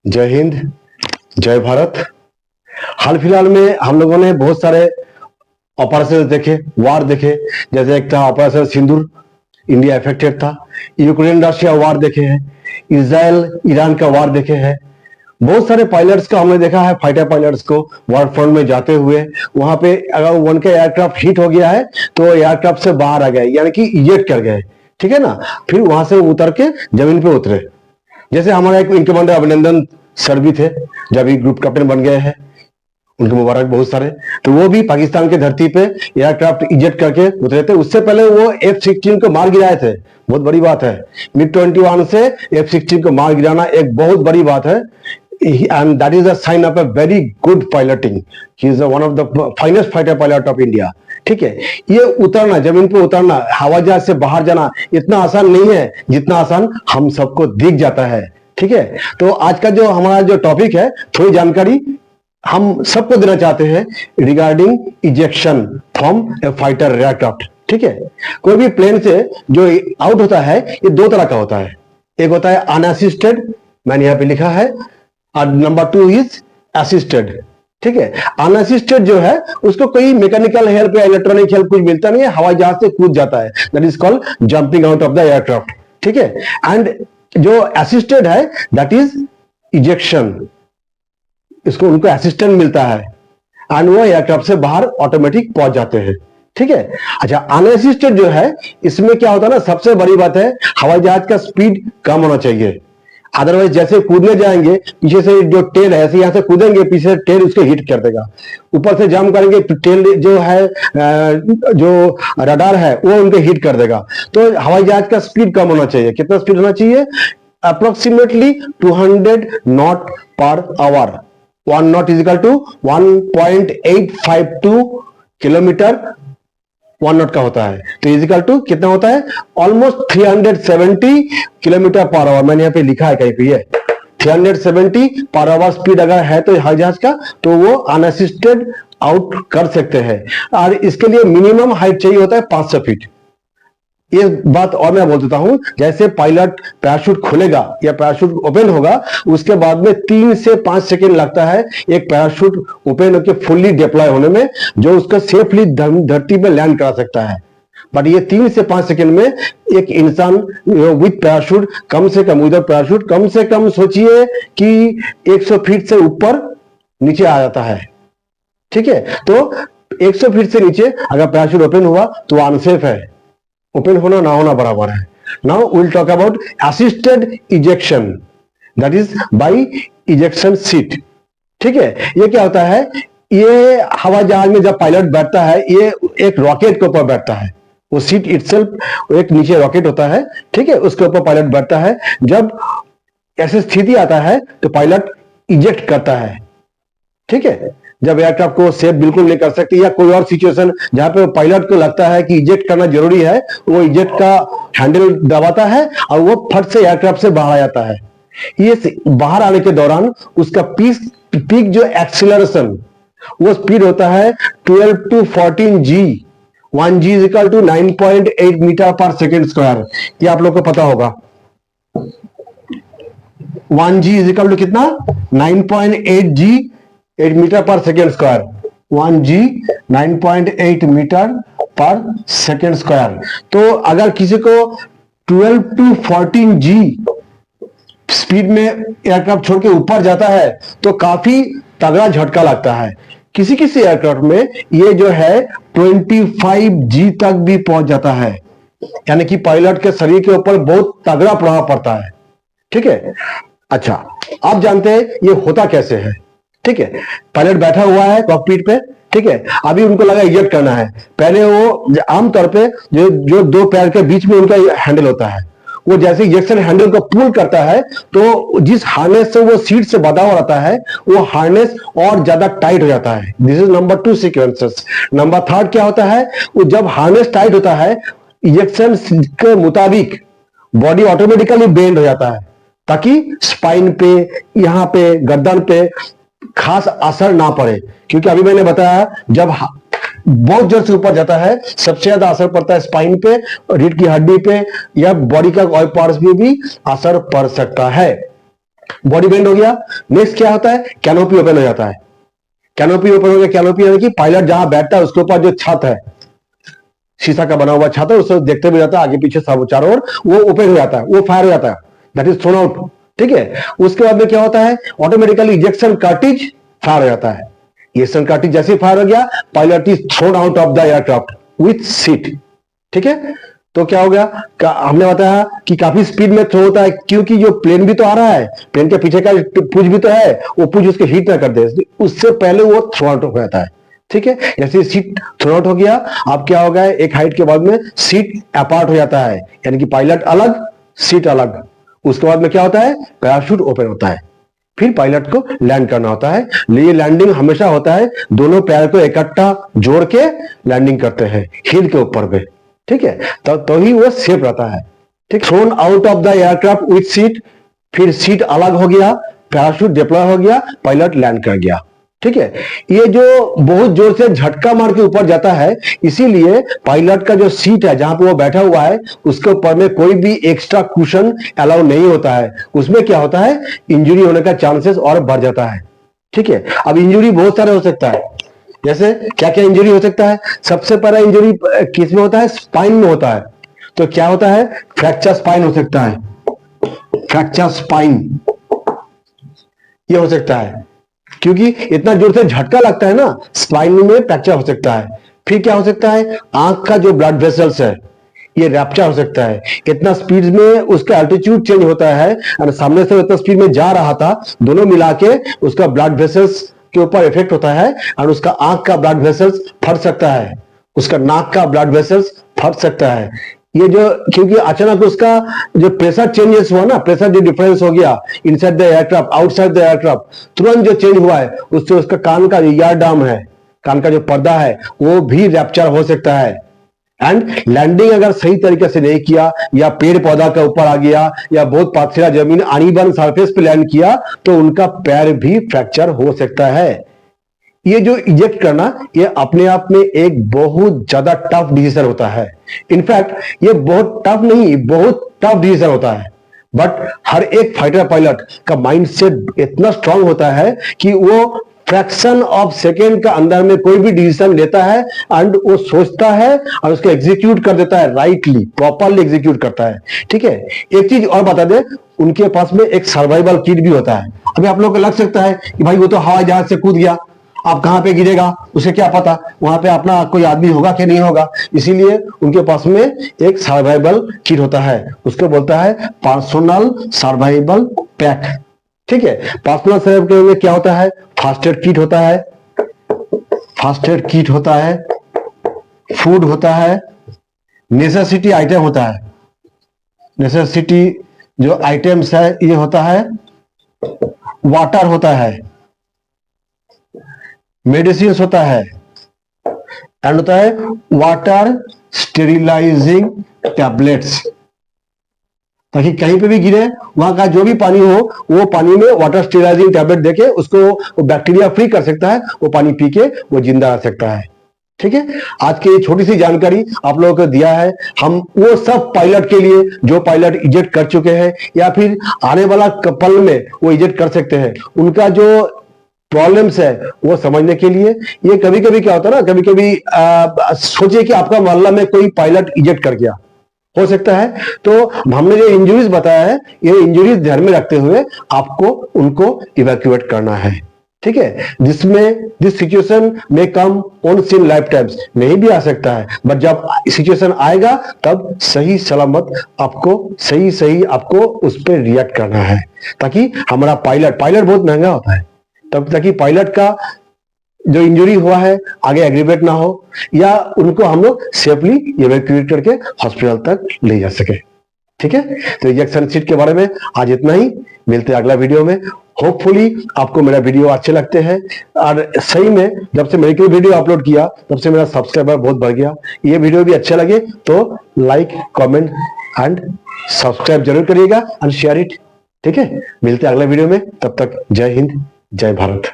जय हिंद, जय भारत। हाल फिलहाल में हम लोगों ने बहुत सारे ऑपरेशन देखे, वार देखे। जैसे एक था ऑपरेशन सिंदूर, इंडिया अफेक्टेड था। यूक्रेन रशिया वार देखे हैं, इजराइल ईरान का वार देखे हैं। बहुत सारे पायलट्स का हमने देखा है, फाइटर पायलट्स को वार फ्रंट में जाते हुए। वहां पे अगर वन का एयरक्राफ्ट हिट हो गया है तो एयरक्राफ्ट से बाहर आ गए, यानी कि इजेक्ट कर गए, ठीक है ना। फिर वहां से उतर के जमीन पे उतरे। जैसे हमारा एक विंग कमांडर अभिनंदन सर भी थे, जब भी ग्रुप कैप्टन बन गए हैं, उनके मुबारक बहुत सारे। तो वो भी पाकिस्तान की धरती पे एयरक्राफ्ट इजेक्ट करके उतरे थे। उससे पहले वो F-16 को मार गिराए थे, बहुत बड़ी बात है। MiG-21 से F-16 को मार गिराना एक बहुत बड़ी बात है, and that is a sign of a very good piloting. He is one of the finest fighter pilot of India. ठीक है, ये उतरना, जमीन पे उतरना, हवाई जहाज से बाहर जाना इतना आसान नहीं है जितना आसान हम सबको दिख जाता है। ठीक है, तो आज का जो हमारा जो टॉपिक है, थोड़ी जानकारी हम सबको देना चाहते हैं regarding ejection from A fighter aircraft. ठीक है, कोई भी प्लेन से जो आउट होता है ये दो तरह का होता है। एक होता है अनअसिस्टेड, मैंने यहां पे लिखा है, और नंबर 2 इज असिस्टेड। ठीक है, अनअसिस्टेड जो है उसको कोई मैकेनिकल हेल्प या इलेक्ट्रॉनिक हेल्प कुछ मिलता नहीं है, हवाई जहाज से कूद जाता है, that is called jumping out of the aircraft. ठीक है, एंड जो असिस्टेड है दैट इज इजेक्शन, इसको उनको असिस्टेंट मिलता है एंड वो एयरक्राफ्ट से बाहर ऑटोमेटिक पहुंच जाते हैं। ठीक है, अच्छा अनअसिस्टेड जो है इसमें क्या होता है ना, सबसे बड़ी बात है हवाई जहाज का स्पीड कम होना चाहिए। अदरवाइज जैसे कूदने जाएंगे, पीछे से जो टेल है, ऐसे यहां से कूदेंगे, पीछे से टेल उसको हिट कर देगा। ऊपर से जंप करेंगे, टेल जो है जो रडार है वो उनको हिट कर देगा। तो हवाई जहाज का स्पीड कम होना चाहिए। कितना स्पीड होना चाहिए? Approximately 200 knot per hour. 1 knot is equal to 1.852 kilometre 1 knot का होता है। तो इजिकल टू कितना होता है? Almost 370 kilometre per hour. मैंने यहाँ पे लिखा है कहीं पे, ये 370 पर आवर स्पीड अगर है तो हवाई जहाज का, तो वो अनअसिस्टेड आउट कर सकते हैं। और इसके लिए मिनिमम हाइट चाहिए होता है 500 फीट। ये बात और मैं बोल देता हूं, जैसे पायलट पैराशूट खोलेगा या पैराशूट ओपन होगा, उसके बाद में 3 से 5 सेकेंड लगता है एक पैराशूट ओपन होकर फुल्ली डिप्लॉय होने में, जो उसको सेफली धरती पे लैंड करा सकता है। बट ये 3 से 5 सेकेंड में एक इंसान विथ पैराशूट, कम से कम विदाउट पैराशूट, कम से कम सोचिए कि 100 फीट से ऊपर नीचे आ जाता है। ठीक है, तो 100 फीट से नीचे अगर पैराशूट ओपन हुआ तो अनसेफ है, ओपन होना ना होना बराबर है। Now will talk about assisted ejection, that is by ejection seat. ठीक है, ये क्या होता है? ये हवाई जहाज में जब पायलट बैठता है, ये एक रॉकेट के ऊपर बैठता है। वो सीट इटसेल्फ एक नीचे रॉकेट होता है, ठीक है, उसके ऊपर पायलट बैठता है। जब ऐसी स्थिति आता है तो पायलट इजेक्ट करता है। ठीक है, जब एयरक्राफ्ट को सेफ बिल्कुल नहीं कर सकती, या कोई और सिचुएशन जहां पे पायलट को लगता है कि इजेक्ट करना जरूरी है, वो इजेक्ट का हैंडल दबाता है और वो फट से एयरक्राफ्ट से बाहर आ जाता है। ये बाहर आने के दौरान उसका पीक जो एक्सीलरेशन, वो स्पीड होता है 12 to 14 G। 1 G is equal to 9.8 metre per second square. ये आप लोग को पता होगा। 1 G इज इक्वल टू कितना? 9.8 G 8 metre per second square. 1 G 9.8 metre per second square. तो अगर किसी को 12 to 14 G स्पीड में एयरक्राफ्ट छोड़ के ऊपर जाता है तो काफी तगड़ा झटका लगता है। किसी किसी एयरक्राफ्ट में ये जो है 25 G तक भी पहुंच जाता है, यानी कि पायलट के शरीर के ऊपर बहुत तगड़ा प्रभाव पड़ता है। ठीक है, अच्छा आप जानते हैं ये होता कैसे है? ठीक है, पायलट बैठा हुआ है कॉकपिट पे, ठीक है, अभी उनको लगा इजेक्ट करना है। पहले वो आमतौर पे जो दो पैर के बीच में उनका हैंडल होता है, वो जैसे इजेक्शन हैंडल को पुल करता है तो जिस हार्नेस से वो सीट से बंधा हुआ रहता है, वो हार्नेस और ज्यादा टाइट हो जाता है। This is number 2 sequences. Number 3 क्या होता है? वो जब हार्नेस टाइट होता है, इजेक्शन के मुताबिक बॉडी ऑटोमेटिकली बेंड हो जाता है, ताकि स्पाइन पे, यहाँ पे, गर्दन पे खास असर ना पड़े। क्योंकि अभी मैंने बताया, जब बहुत जोर से ऊपर जाता है सबसे ज्यादा असर पड़ता है स्पाइन पे, रीढ़ की हड्डी पे, या बॉडी का कोई पार्ट्स में भी असर पड़ सकता है। बॉडी बेंड हो गया। नेक्स्ट क्या होता है, कैनोपी ओपन हो जाता है। कैनोपी ओपन हो गया, कैनोपी यानी कि पायलट जहां बैठता है उसके ऊपर जो छत है, शीशा का बना हुआ छत है, उसको देखते भी जाता है आगे पीछे सब चारों ओर, वो ओपन हो जाता है, वो फायर हो जाता है, दैट इज थ्रोन आउट। ठीक है, उसके बाद में क्या होता है, ऑटोमेटिकली इजेक्शन कार्टिज फायर हो जाता है। इजेक्शन कार्टिज जैसे फायर हो गया, pilot is thrown out of the aircraft with seat. ठीक है, तो क्या हो गया, हमने बताया कि काफी स्पीड में थ्रो होता है, क्योंकि जो प्लेन भी तो आ रहा है, प्लेन के पीछे का पुंज भी तो है, वो पुंज उसके हिट ना कर दे, उससे पहले वो थ्रो आउट हो जाता है। ठीक है, जैसे सीट थ्रो आउट हो गया, अब क्या हो गया, एक हाइट के बाद में सीट अपार्ट हो जाता है, यानी कि पायलट अलग सीट अलग। उसके बाद में क्या होता है, पैराशूट ओपन होता है, फिर पायलट को लैंड करना होता है। ये लैंडिंग हमेशा होता है, दोनों पैर को इकट्ठा जोड़ के लैंडिंग करते हैं हील के ऊपर पे। ठीक है, तो ही वो सेफ रहता है। ठीक, thrown out of the aircraft with seat, फिर सीट अलग हो गया, पैराशूट डिप्लॉय हो गया, पायलट लैंड कर गया। ठीक है, ये जो बहुत जोर से झटका मार के ऊपर जाता है, इसीलिए पायलट का जो सीट है जहां पे वो बैठा हुआ है, उसके ऊपर में कोई भी एक्स्ट्रा कुशन अलाउ नहीं होता है। उसमें क्या होता है, इंजरी होने का चांसेस और बढ़ जाता है। ठीक है, अब इंजरी बहुत सारे हो सकता है, जैसे क्या क्या इंजरी हो सकता है। सबसे पहला इंजरी किस में होता है, स्पाइन में होता है। तो क्या होता है, फ्रैक्चर स्पाइन हो सकता है, फ्रैक्चर स्पाइन ये हो सकता है, क्योंकि इतना जोर से झटका लगता है ना, स्पाइन में फ्रैक्चर हो सकता है। फिर क्या हो सकता है, आंख का जो ब्लड वेसल्स है ये रैप्चर हो सकता है, इतना स्पीड में उसका एल्टीट्यूड चेंज होता है, और सामने से इतना स्पीड में जा रहा था, दोनों मिला के उसका ब्लड वेसल्स के ऊपर इफेक्ट होता है, और उसका आंख का ब्लड वेसल्स फट सकता है, उसका नाक का ब्लड वेसल्स फट सकता है। ये जो, क्योंकि अचानक उसका जो प्रेशर चेंजेस हुआ ना, प्रेशर जो डिफरेंस हो गया inside the aircraft outside the aircraft, तुरंत जो चेंज हुआ है उससे उसका कान का जो ईयर डम है, कान का जो पर्दा है वो भी रैप्चर हो सकता है। एंड लैंडिंग अगर सही तरीके से नहीं किया, या पेड़ पौधा के ऊपर आ गया, या बहुत पाथरीला जमीन अनइवन सरफेस पे लैंड किया, तो उनका पैर भी फ्रैक्चर हो सकता है। ये जो इजेक्ट करना, ये अपने आप में एक बहुत ज्यादा टफ डिसीजन होता है। इनफैक्ट ये बहुत टफ नहीं, बहुत टफ डिसीजन होता है, बट हर एक फाइटर पायलट का माइंडसेट इतना स्ट्रांग होता है कि वो फ्रैक्शन ऑफ सेकेंड का अंदर में कोई भी डिसीजन लेता है, एंड वो सोचता है और उसको एग्जीक्यूट कर देता है, राइटली प्रॉपरली एग्जीक्यूट करता है। ठीक है, एक चीज और बता दे, उनके पास में एक सर्वाइवल किट भी होता है। अभी आप लोगों को लग सकता है कि भाई वो तो हवाई जहाज से कूद गया, आप कहां पे गिरेगा उसे क्या पता, वहां पे अपना कोई आदमी होगा कि नहीं होगा, इसीलिए उनके पास में एक सर्वाइवल किट होता है, उसको बोलता है पर्सनल सर्वाइवल पैक। ठीक है, पर्सनल सर्वाइवल में क्या होता है, फर्स्ट एड किट होता है, फर्स्ट एड किट होता है, फूड होता है, नेसेसिटी आइटम होता है, नेसेसिटी जो आइटम्स है ये होता है, वाटर होता है, मेडिसिन होता है, एंड होता है वाटर स्टेरिलाइजिंग टैबलेट्स, ताकि कहीं पे भी गिरे वहां का जो भी पानी हो वो पानी में वाटर स्टेरिलाइजिंग टैबलेट देके उसको बैक्टीरिया फ्री कर सकता है, वो पानी पी के वो जिंदा रह सकता है। ठीक है, आज की छोटी सी जानकारी आप लोगों को दिया है, हम वो सब पायलट के लिए जो पायलट इजेक्ट कर चुके हैं या फिर आने वाला पल में वो इजेक्ट कर सकते हैं, उनका जो प्रॉब्लम्स है वो समझने के लिए। ये कभी कभी क्या होता है ना, कभी कभी सोचिए कि आपका मोहल्ला में कोई पायलट इजेक्ट कर गया, हो सकता है, तो हमने जो इंजरीज बताया है ये इंजरीज ध्यान में रखते हुए आपको उनको इवैक्यूएट करना है। ठीक है, जिसमें दिस सिचुएशन में कम once in लाइफ टाइम्स, नहीं भी आ सकता है, बट जब सिचुएशन आएगा तब सही सलामत आपको आपको उस पर रिएक्ट करना है, ताकि हमारा पायलट बहुत महंगा होता है, तब ताकि पायलट का जो इंजरी हुआ है आगे एग्रीवेट ना हो, या उनको हम लोग सेफली इवैक्यूएट करके हॉस्पिटल तक ले जा सके। ठीक है, तो इजेक्शन सीट के बारे में आज इतना ही, मिलते हैं अगला वीडियो में। होपफुली आपको मेरा वीडियो अच्छे लगते हैं, और सही में जब से मैंने कोई वीडियो अपलोड किया तब से मेरा सब्सक्राइबर बहुत बढ़ गया। ये वीडियो भी अच्छे लगे तो लाइक कमेंट एंड सब्सक्राइब जरूर करिएगा एंड शेयर इट। ठीक है, मिलते हैं अगला वीडियो में, तब तक जय हिंद जय भारत।